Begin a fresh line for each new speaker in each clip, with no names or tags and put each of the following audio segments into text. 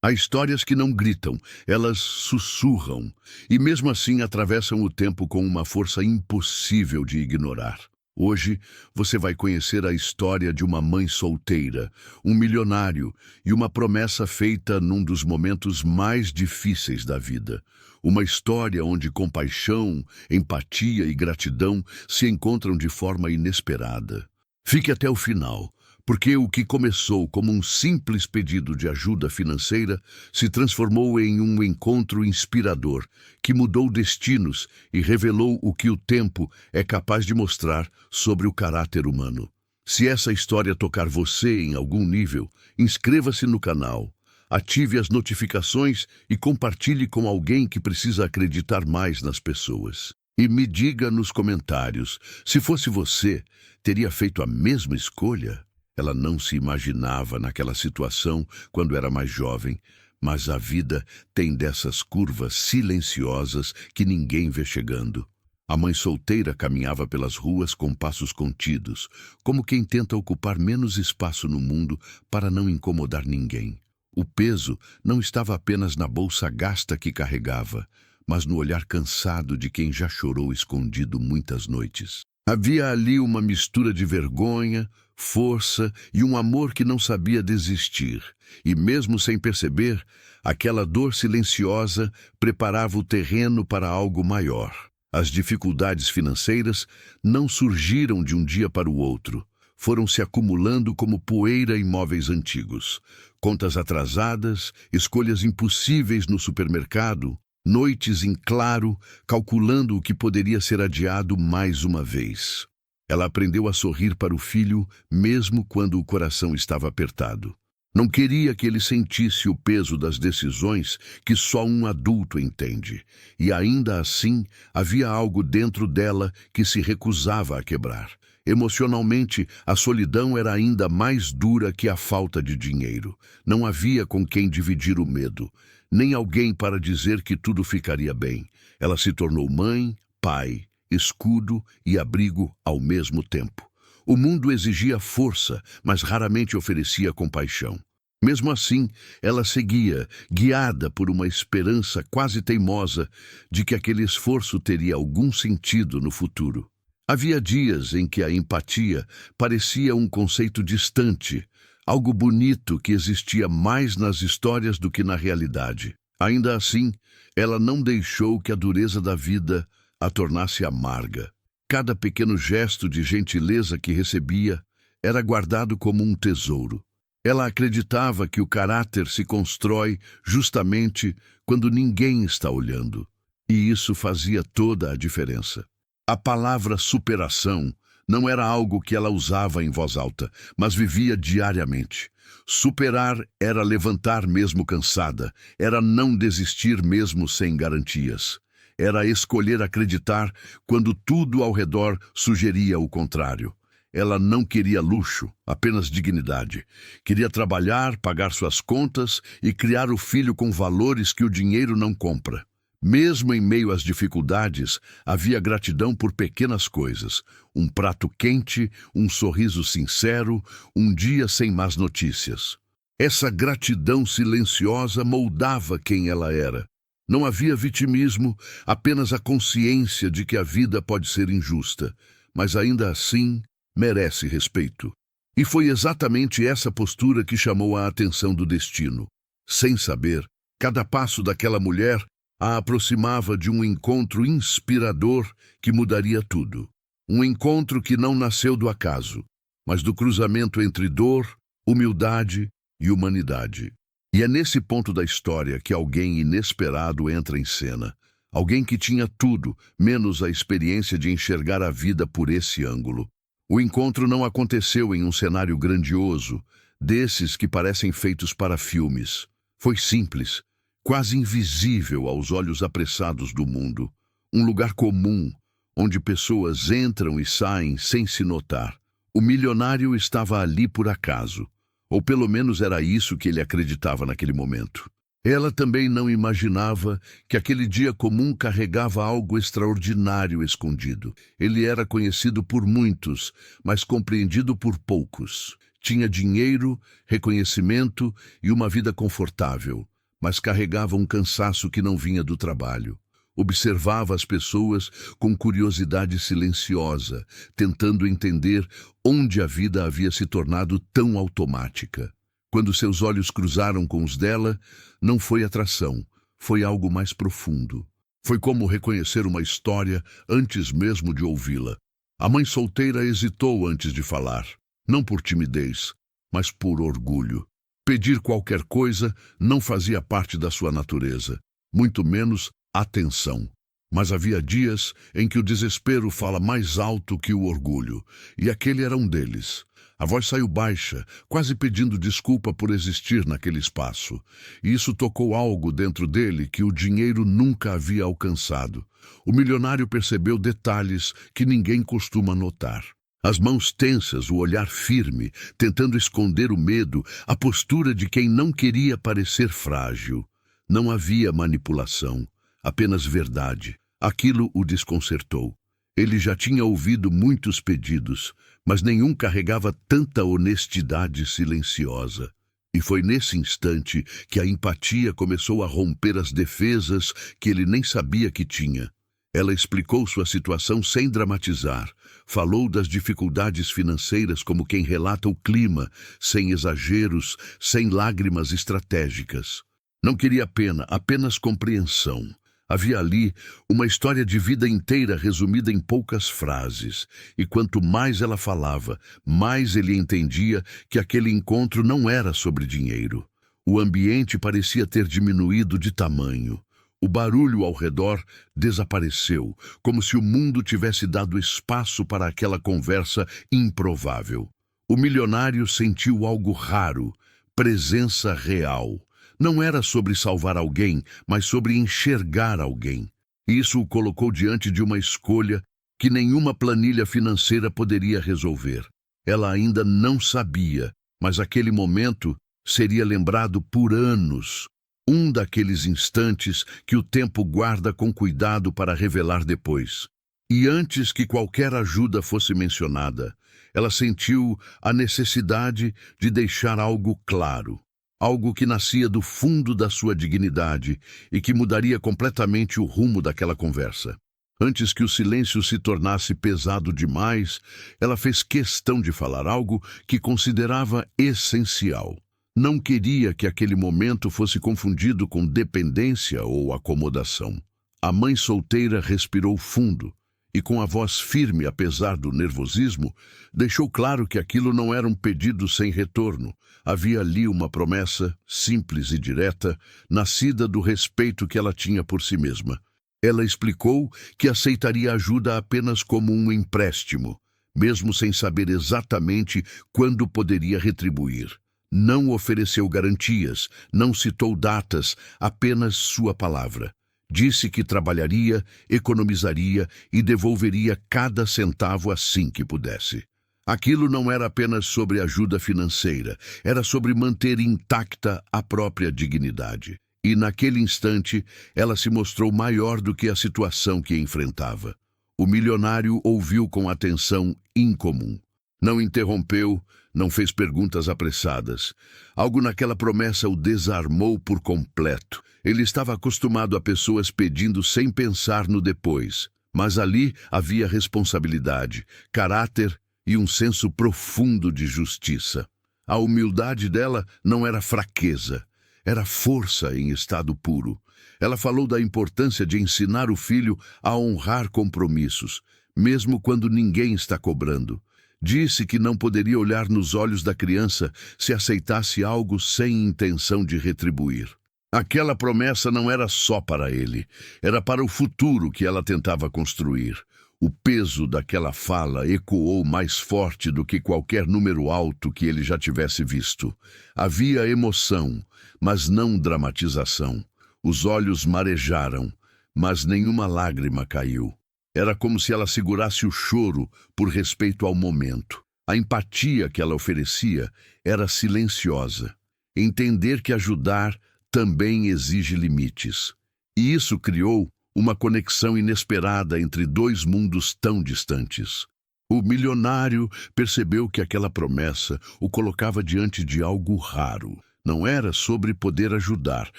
Há histórias que não gritam, elas sussurram, e mesmo assim atravessam o tempo com uma força impossível de ignorar. Hoje, você vai conhecer a história de uma mãe solteira, um milionário e uma promessa feita num dos momentos mais difíceis da vida. Uma história onde compaixão, empatia e gratidão se encontram de forma inesperada. Fique até o final, porque o que começou como um simples pedido de ajuda financeira se transformou em um encontro inspirador, que mudou destinos e revelou o que o tempo é capaz de mostrar sobre o caráter humano. Se essa história tocar você em algum nível, inscreva-se no canal, ative as notificações e compartilhe com alguém que precisa acreditar mais nas pessoas. E me diga nos comentários, se fosse você, teria feito a mesma escolha? Ela não se imaginava naquela situação quando era mais jovem, mas a vida tem dessas curvas silenciosas que ninguém vê chegando. A mãe solteira caminhava pelas ruas com passos contidos, como quem tenta ocupar menos espaço no mundo para não incomodar ninguém. O peso não estava apenas na bolsa gasta que carregava, mas no olhar cansado de quem já chorou escondido muitas noites. Havia ali uma mistura de vergonha, força e um amor que não sabia desistir. E mesmo sem perceber, aquela dor silenciosa preparava o terreno para algo maior. As dificuldades financeiras não surgiram de um dia para o outro. Foram se acumulando como poeira em móveis antigos. Contas atrasadas, escolhas impossíveis no supermercado, noites em claro, calculando o que poderia ser adiado mais uma vez. Ela aprendeu a sorrir para o filho, mesmo quando o coração estava apertado. Não queria que ele sentisse o peso das decisões que só um adulto entende. E ainda assim, havia algo dentro dela que se recusava a quebrar. Emocionalmente, a solidão era ainda mais dura que a falta de dinheiro. Não havia com quem dividir o medo, nem alguém para dizer que tudo ficaria bem. Ela se tornou mãe, pai, escudo e abrigo ao mesmo tempo. O mundo exigia força, mas raramente oferecia compaixão. Mesmo assim, ela seguia, guiada por uma esperança quase teimosa de que aquele esforço teria algum sentido no futuro. Havia dias em que a empatia parecia um conceito distante, algo bonito que existia mais nas histórias do que na realidade. Ainda assim, ela não deixou que a dureza da vida a tornasse amarga. Cada pequeno gesto de gentileza que recebia era guardado como um tesouro. Ela acreditava que o caráter se constrói justamente quando ninguém está olhando. E isso fazia toda a diferença. A palavra superação não era algo que ela usava em voz alta, mas vivia diariamente. Superar era levantar mesmo cansada, era não desistir mesmo sem garantias. Era escolher acreditar quando tudo ao redor sugeria o contrário. Ela não queria luxo, apenas dignidade. Queria trabalhar, pagar suas contas e criar o filho com valores que o dinheiro não compra. Mesmo em meio às dificuldades, havia gratidão por pequenas coisas. Um prato quente, um sorriso sincero, um dia sem más notícias. Essa gratidão silenciosa moldava quem ela era. Não havia vitimismo, apenas a consciência de que a vida pode ser injusta, mas ainda assim merece respeito. E foi exatamente essa postura que chamou a atenção do destino. Sem saber, cada passo daquela mulher a aproximava de um encontro inspirador que mudaria tudo. Um encontro que não nasceu do acaso, mas do cruzamento entre dor, humildade e humanidade. E é nesse ponto da história que alguém inesperado entra em cena. Alguém que tinha tudo, menos a experiência de enxergar a vida por esse ângulo. O encontro não aconteceu em um cenário grandioso, desses que parecem feitos para filmes. Foi simples, quase invisível aos olhos apressados do mundo. Um lugar comum, onde pessoas entram e saem sem se notar. O milionário estava ali por acaso, ou pelo menos era isso que ele acreditava naquele momento. Ela também não imaginava que aquele dia comum carregava algo extraordinário escondido. Ele era conhecido por muitos, mas compreendido por poucos. Tinha dinheiro, reconhecimento e uma vida confortável, mas carregava um cansaço que não vinha do trabalho. Observava as pessoas com curiosidade silenciosa, tentando entender onde a vida havia se tornado tão automática. Quando seus olhos cruzaram com os dela, não foi atração, foi algo mais profundo. Foi como reconhecer uma história antes mesmo de ouvi-la. A mãe solteira hesitou antes de falar, não por timidez, mas por orgulho. Pedir qualquer coisa não fazia parte da sua natureza, muito menos atenção. Mas havia dias em que o desespero fala mais alto que o orgulho, e aquele era um deles. A voz saiu baixa, quase pedindo desculpa por existir naquele espaço. E isso tocou algo dentro dele que o dinheiro nunca havia alcançado. O milionário percebeu detalhes que ninguém costuma notar. As mãos tensas, o olhar firme, tentando esconder o medo, a postura de quem não queria parecer frágil. Não havia manipulação, apenas verdade. Aquilo o desconcertou. Ele já tinha ouvido muitos pedidos, mas nenhum carregava tanta honestidade silenciosa. E foi nesse instante que a empatia começou a romper as defesas que ele nem sabia que tinha. Ela explicou sua situação sem dramatizar. Falou das dificuldades financeiras como quem relata o clima, sem exageros, sem lágrimas estratégicas. Não queria pena, apenas compreensão. Havia ali uma história de vida inteira resumida em poucas frases, e quanto mais ela falava, mais ele entendia que aquele encontro não era sobre dinheiro. O ambiente parecia ter diminuído de tamanho. O barulho ao redor desapareceu, como se o mundo tivesse dado espaço para aquela conversa improvável. O milionário sentiu algo raro, presença real. Não era sobre salvar alguém, mas sobre enxergar alguém. Isso o colocou diante de uma escolha que nenhuma planilha financeira poderia resolver. Ela ainda não sabia, mas aquele momento seria lembrado por anos. Um daqueles instantes que o tempo guarda com cuidado para revelar depois. E antes que qualquer ajuda fosse mencionada, ela sentiu a necessidade de deixar algo claro. Algo que nascia do fundo da sua dignidade e que mudaria completamente o rumo daquela conversa. Antes que o silêncio se tornasse pesado demais, ela fez questão de falar algo que considerava essencial. Não queria que aquele momento fosse confundido com dependência ou acomodação. A mãe solteira respirou fundo e, com a voz firme apesar do nervosismo, deixou claro que aquilo não era um pedido sem retorno. Havia ali uma promessa, simples e direta, nascida do respeito que ela tinha por si mesma. Ela explicou que aceitaria ajuda apenas como um empréstimo, mesmo sem saber exatamente quando poderia retribuir. Não ofereceu garantias, não citou datas, apenas sua palavra. Disse que trabalharia, economizaria e devolveria cada centavo assim que pudesse. Aquilo não era apenas sobre ajuda financeira, era sobre manter intacta a própria dignidade. E naquele instante, ela se mostrou maior do que a situação que enfrentava. O milionário ouviu com atenção incomum. Não interrompeu, não fez perguntas apressadas. Algo naquela promessa o desarmou por completo. Ele estava acostumado a pessoas pedindo sem pensar no depois. Mas ali havia responsabilidade, caráter e um senso profundo de justiça. A humildade dela não era fraqueza, era força em estado puro. Ela falou da importância de ensinar o filho a honrar compromissos, mesmo quando ninguém está cobrando. Disse que não poderia olhar nos olhos da criança se aceitasse algo sem intenção de retribuir. Aquela promessa não era só para ele, era para o futuro que ela tentava construir. O peso daquela fala ecoou mais forte do que qualquer número alto que ele já tivesse visto. Havia emoção, mas não dramatização. Os olhos marejaram, mas nenhuma lágrima caiu. Era como se ela segurasse o choro por respeito ao momento. A empatia que ela oferecia era silenciosa. Entender que ajudar também exige limites. E isso criou uma conexão inesperada entre dois mundos tão distantes. O milionário percebeu que aquela promessa o colocava diante de algo raro. Não era sobre poder ajudar,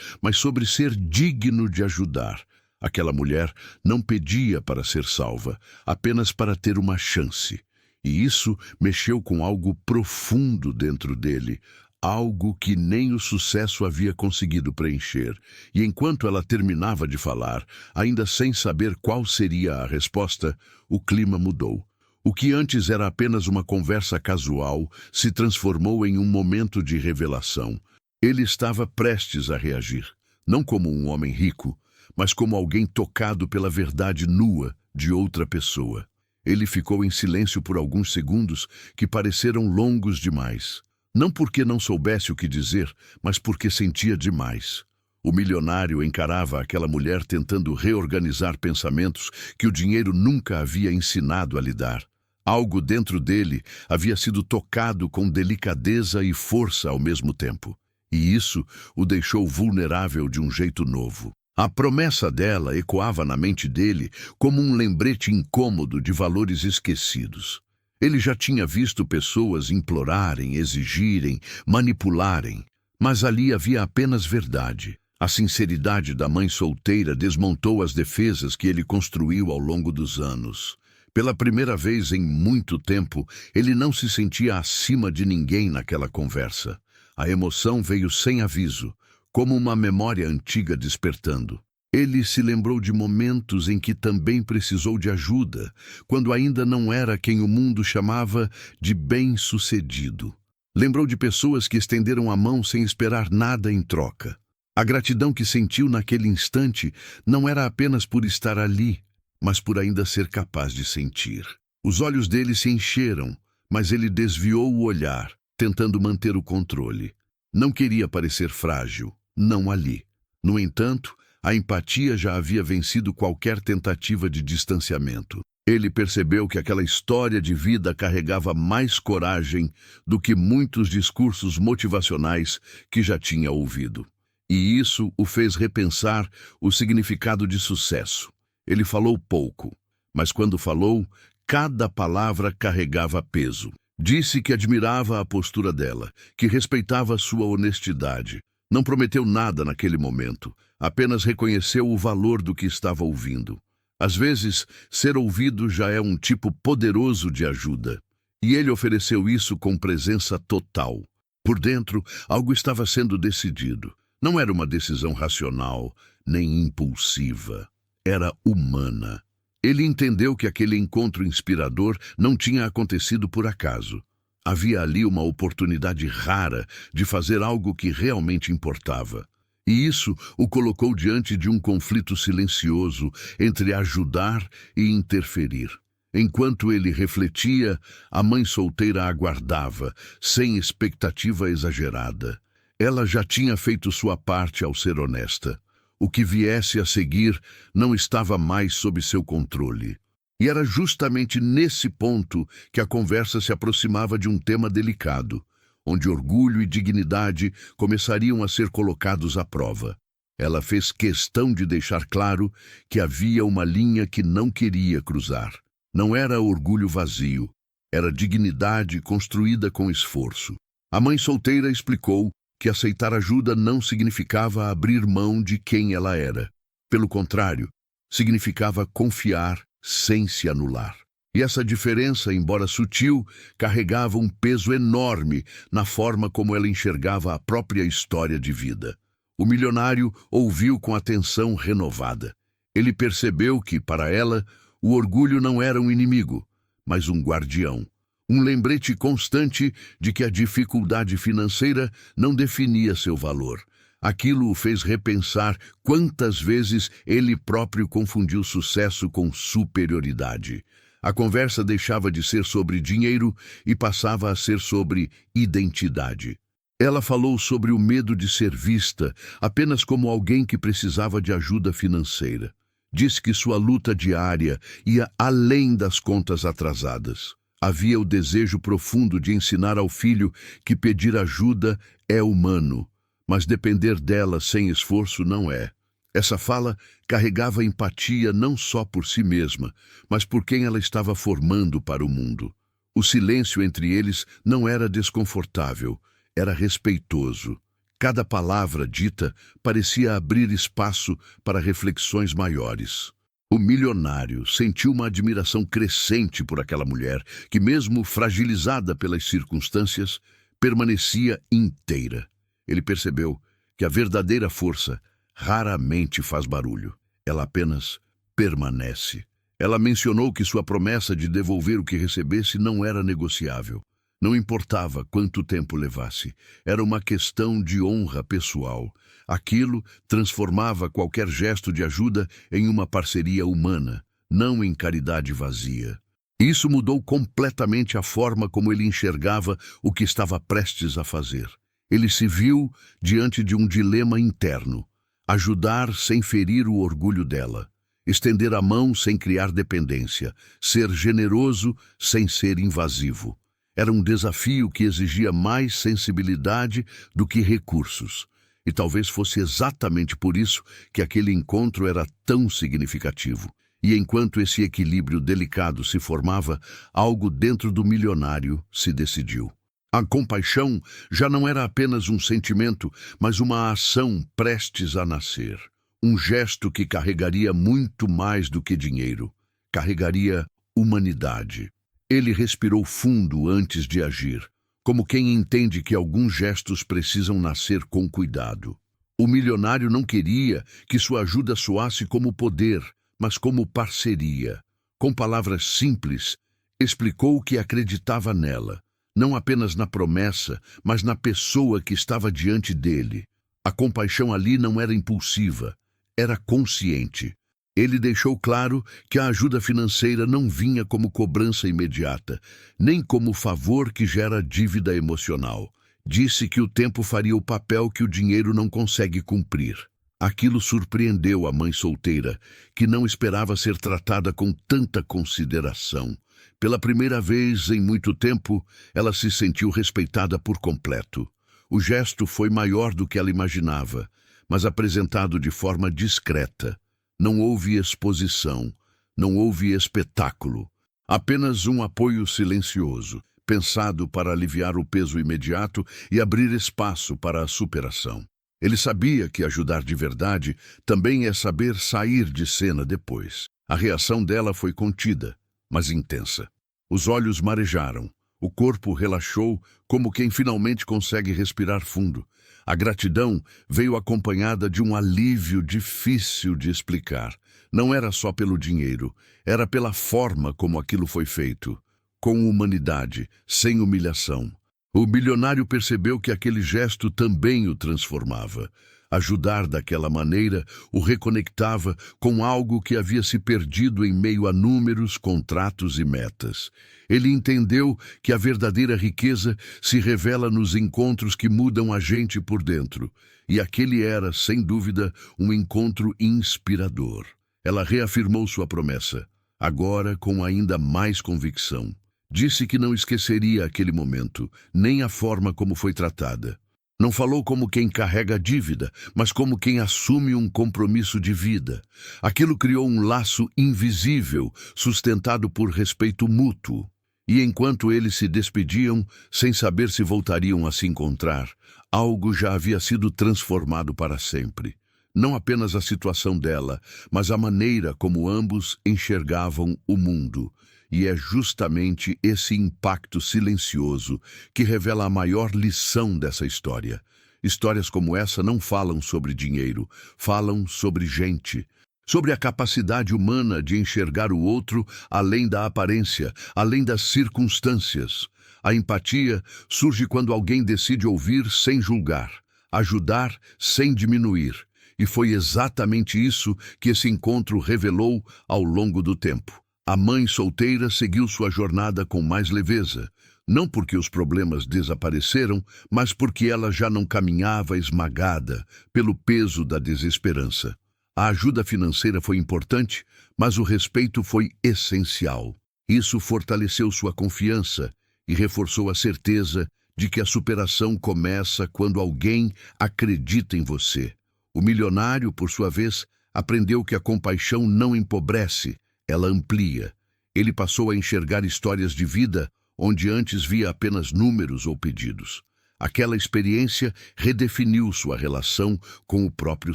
mas sobre ser digno de ajudar. Aquela mulher não pedia para ser salva, apenas para ter uma chance. E isso mexeu com algo profundo dentro dele, algo que nem o sucesso havia conseguido preencher. E enquanto ela terminava de falar, ainda sem saber qual seria a resposta, o clima mudou. O que antes era apenas uma conversa casual se transformou em um momento de revelação. Ele estava prestes a reagir, não como um homem rico, mas como alguém tocado pela verdade nua de outra pessoa. Ele ficou em silêncio por alguns segundos que pareceram longos demais. Não porque não soubesse o que dizer, mas porque sentia demais. O milionário encarava aquela mulher tentando reorganizar pensamentos que o dinheiro nunca havia ensinado a lidar. Algo dentro dele havia sido tocado com delicadeza e força ao mesmo tempo. E isso o deixou vulnerável de um jeito novo. A promessa dela ecoava na mente dele como um lembrete incômodo de valores esquecidos. Ele já tinha visto pessoas implorarem, exigirem, manipularem, mas ali havia apenas verdade. A sinceridade da mãe solteira desmontou as defesas que ele construiu ao longo dos anos. Pela primeira vez em muito tempo, ele não se sentia acima de ninguém naquela conversa. A emoção veio sem aviso, como uma memória antiga despertando. Ele se lembrou de momentos em que também precisou de ajuda, quando ainda não era quem o mundo chamava de bem-sucedido. Lembrou de pessoas que estenderam a mão sem esperar nada em troca. A gratidão que sentiu naquele instante não era apenas por estar ali, mas por ainda ser capaz de sentir. Os olhos dele se encheram, mas ele desviou o olhar, tentando manter o controle. Não queria parecer frágil, não ali. No entanto, a empatia já havia vencido qualquer tentativa de distanciamento. Ele percebeu que aquela história de vida carregava mais coragem do que muitos discursos motivacionais que já tinha ouvido. E isso o fez repensar o significado de sucesso. Ele falou pouco, mas quando falou, cada palavra carregava peso. Disse que admirava a postura dela, que respeitava sua honestidade. Não prometeu nada naquele momento, apenas reconheceu o valor do que estava ouvindo. Às vezes, ser ouvido já é um tipo poderoso de ajuda. E ele ofereceu isso com presença total. Por dentro, algo estava sendo decidido. Não era uma decisão racional, nem impulsiva. Era humana. Ele entendeu que aquele encontro inspirador não tinha acontecido por acaso. Havia ali uma oportunidade rara de fazer algo que realmente importava. E isso o colocou diante de um conflito silencioso entre ajudar e interferir. Enquanto ele refletia, a mãe solteira aguardava, sem expectativa exagerada. Ela já tinha feito sua parte ao ser honesta. O que viesse a seguir não estava mais sob seu controle. E era justamente nesse ponto que a conversa se aproximava de um tema delicado, onde orgulho e dignidade começariam a ser colocados à prova. Ela fez questão de deixar claro que havia uma linha que não queria cruzar. Não era orgulho vazio, era dignidade construída com esforço. A mãe solteira explicou que aceitar ajuda não significava abrir mão de quem ela era. Pelo contrário, significava confiar sem se anular. E essa diferença, embora sutil, carregava um peso enorme na forma como ela enxergava a própria história de vida. O milionário ouviu com atenção renovada. Ele percebeu que, para ela, o orgulho não era um inimigo, mas um guardião. Um lembrete constante de que a dificuldade financeira não definia seu valor. Aquilo o fez repensar quantas vezes ele próprio confundiu sucesso com superioridade. A conversa deixava de ser sobre dinheiro e passava a ser sobre identidade. Ela falou sobre o medo de ser vista apenas como alguém que precisava de ajuda financeira. Disse que sua luta diária ia além das contas atrasadas. Havia o desejo profundo de ensinar ao filho que pedir ajuda é humano, mas depender dela sem esforço não é. Essa fala carregava empatia não só por si mesma, mas por quem ela estava formando para o mundo. O silêncio entre eles não era desconfortável, era respeitoso. Cada palavra dita parecia abrir espaço para reflexões maiores. O milionário sentiu uma admiração crescente por aquela mulher que, mesmo fragilizada pelas circunstâncias, permanecia inteira. Ele percebeu que a verdadeira força raramente faz barulho. Ela apenas permanece. Ela mencionou que sua promessa de devolver o que recebesse não era negociável. Não importava quanto tempo levasse. Era uma questão de honra pessoal. Aquilo transformava qualquer gesto de ajuda em uma parceria humana, não em caridade vazia. Isso mudou completamente a forma como ele enxergava o que estava prestes a fazer. Ele se viu diante de um dilema interno: ajudar sem ferir o orgulho dela, estender a mão sem criar dependência, ser generoso sem ser invasivo. Era um desafio que exigia mais sensibilidade do que recursos. E talvez fosse exatamente por isso que aquele encontro era tão significativo. E enquanto esse equilíbrio delicado se formava, algo dentro do milionário se decidiu. A compaixão já não era apenas um sentimento, mas uma ação prestes a nascer. Um gesto que carregaria muito mais do que dinheiro. Carregaria humanidade. Ele respirou fundo antes de agir, como quem entende que alguns gestos precisam nascer com cuidado. O milionário não queria que sua ajuda soasse como poder, mas como parceria. Com palavras simples, explicou que acreditava nela, não apenas na promessa, mas na pessoa que estava diante dele. A compaixão ali não era impulsiva, era consciente. Ele deixou claro que a ajuda financeira não vinha como cobrança imediata, nem como favor que gera dívida emocional. Disse que o tempo faria o papel que o dinheiro não consegue cumprir. Aquilo surpreendeu a mãe solteira, que não esperava ser tratada com tanta consideração. Pela primeira vez em muito tempo, ela se sentiu respeitada por completo. O gesto foi maior do que ela imaginava, mas apresentado de forma discreta. Não houve exposição, não houve espetáculo. Apenas um apoio silencioso, pensado para aliviar o peso imediato e abrir espaço para a superação. Ele sabia que ajudar de verdade também é saber sair de cena depois. A reação dela foi contida, mas intensa. Os olhos marejaram, o corpo relaxou como quem finalmente consegue respirar fundo. A gratidão veio acompanhada de um alívio difícil de explicar. Não era só pelo dinheiro, era pela forma como aquilo foi feito. Com humanidade, sem humilhação. O milionário percebeu que aquele gesto também o transformava. Ajudar daquela maneira o reconectava com algo que havia se perdido em meio a números, contratos e metas. Ele entendeu que a verdadeira riqueza se revela nos encontros que mudam a gente por dentro. E aquele era, sem dúvida, um encontro inspirador. Ela reafirmou sua promessa, agora com ainda mais convicção. Disse que não esqueceria aquele momento, nem a forma como foi tratada. Não falou como quem carrega dívida, mas como quem assume um compromisso de vida. Aquilo criou um laço invisível, sustentado por respeito mútuo. E enquanto eles se despediam, sem saber se voltariam a se encontrar, algo já havia sido transformado para sempre. Não apenas a situação dela, mas a maneira como ambos enxergavam o mundo. E é justamente esse impacto silencioso que revela a maior lição dessa história. Histórias como essa não falam sobre dinheiro, falam sobre gente, sobre a capacidade humana de enxergar o outro além da aparência, além das circunstâncias. A empatia surge quando alguém decide ouvir sem julgar, ajudar sem diminuir. E foi exatamente isso que esse encontro revelou ao longo do tempo. A mãe solteira seguiu sua jornada com mais leveza, não porque os problemas desapareceram, mas porque ela já não caminhava esmagada pelo peso da desesperança. A ajuda financeira foi importante, mas o respeito foi essencial. Isso fortaleceu sua confiança e reforçou a certeza de que a superação começa quando alguém acredita em você. O milionário, por sua vez, aprendeu que a compaixão não empobrece, ela amplia. Ele passou a enxergar histórias de vida onde antes via apenas números ou pedidos. Aquela experiência redefiniu sua relação com o próprio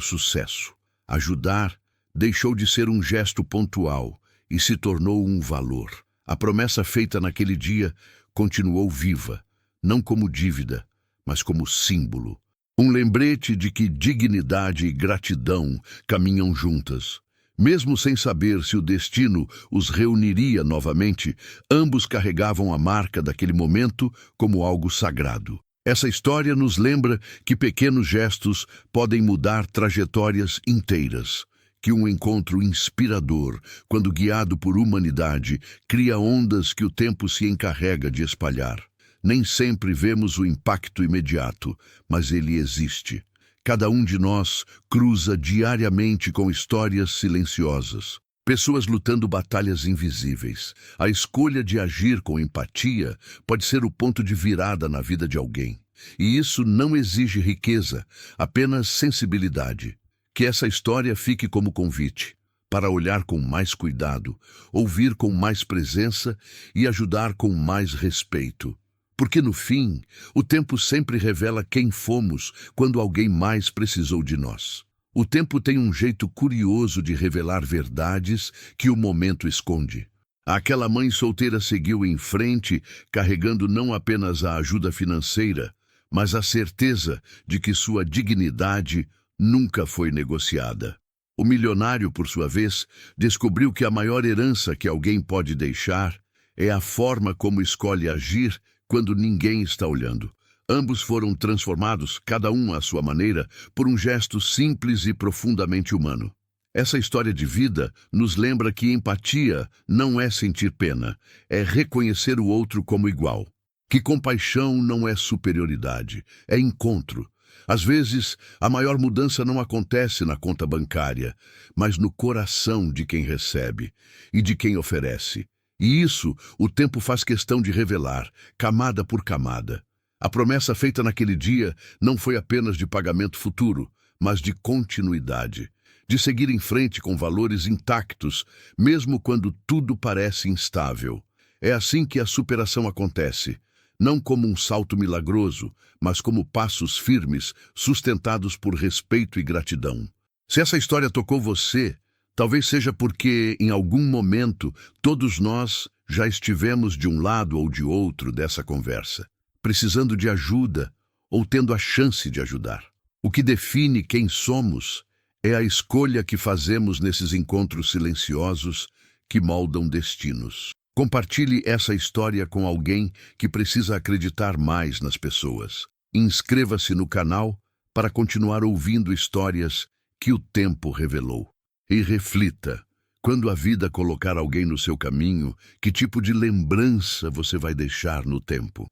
sucesso. Ajudar deixou de ser um gesto pontual e se tornou um valor. A promessa feita naquele dia continuou viva, não como dívida, mas como símbolo. Um lembrete de que dignidade e gratidão caminham juntas. Mesmo sem saber se o destino os reuniria novamente, ambos carregavam a marca daquele momento como algo sagrado. Essa história nos lembra que pequenos gestos podem mudar trajetórias inteiras, que um encontro inspirador, quando guiado por humanidade, cria ondas que o tempo se encarrega de espalhar. Nem sempre vemos o impacto imediato, mas ele existe. Cada um de nós cruza diariamente com histórias silenciosas. Pessoas lutando batalhas invisíveis. A escolha de agir com empatia pode ser o ponto de virada na vida de alguém. E isso não exige riqueza, apenas sensibilidade. Que essa história fique como convite para olhar com mais cuidado, ouvir com mais presença e ajudar com mais respeito. Porque no fim, o tempo sempre revela quem fomos quando alguém mais precisou de nós. O tempo tem um jeito curioso de revelar verdades que o momento esconde. Aquela mãe solteira seguiu em frente, carregando não apenas a ajuda financeira, mas a certeza de que sua dignidade nunca foi negociada. O milionário, por sua vez, descobriu que a maior herança que alguém pode deixar é a forma como escolhe agir quando ninguém está olhando. Ambos foram transformados, cada um à sua maneira, por um gesto simples e profundamente humano. Essa história de vida nos lembra que empatia não é sentir pena, é reconhecer o outro como igual. Que compaixão não é superioridade, é encontro. Às vezes, a maior mudança não acontece na conta bancária, mas no coração de quem recebe e de quem oferece. E isso o tempo faz questão de revelar, camada por camada. A promessa feita naquele dia não foi apenas de pagamento futuro, mas de continuidade, de seguir em frente com valores intactos, mesmo quando tudo parece instável. É assim que a superação acontece, não como um salto milagroso, mas como passos firmes, sustentados por respeito e gratidão. Se essa história tocou você, talvez seja porque, em algum momento, todos nós já estivemos de um lado ou de outro dessa conversa, precisando de ajuda ou tendo a chance de ajudar. O que define quem somos é a escolha que fazemos nesses encontros silenciosos que moldam destinos. Compartilhe essa história com alguém que precisa acreditar mais nas pessoas. Inscreva-se no canal para continuar ouvindo histórias que o tempo revelou. E reflita, quando a vida colocar alguém no seu caminho, que tipo de lembrança você vai deixar no tempo?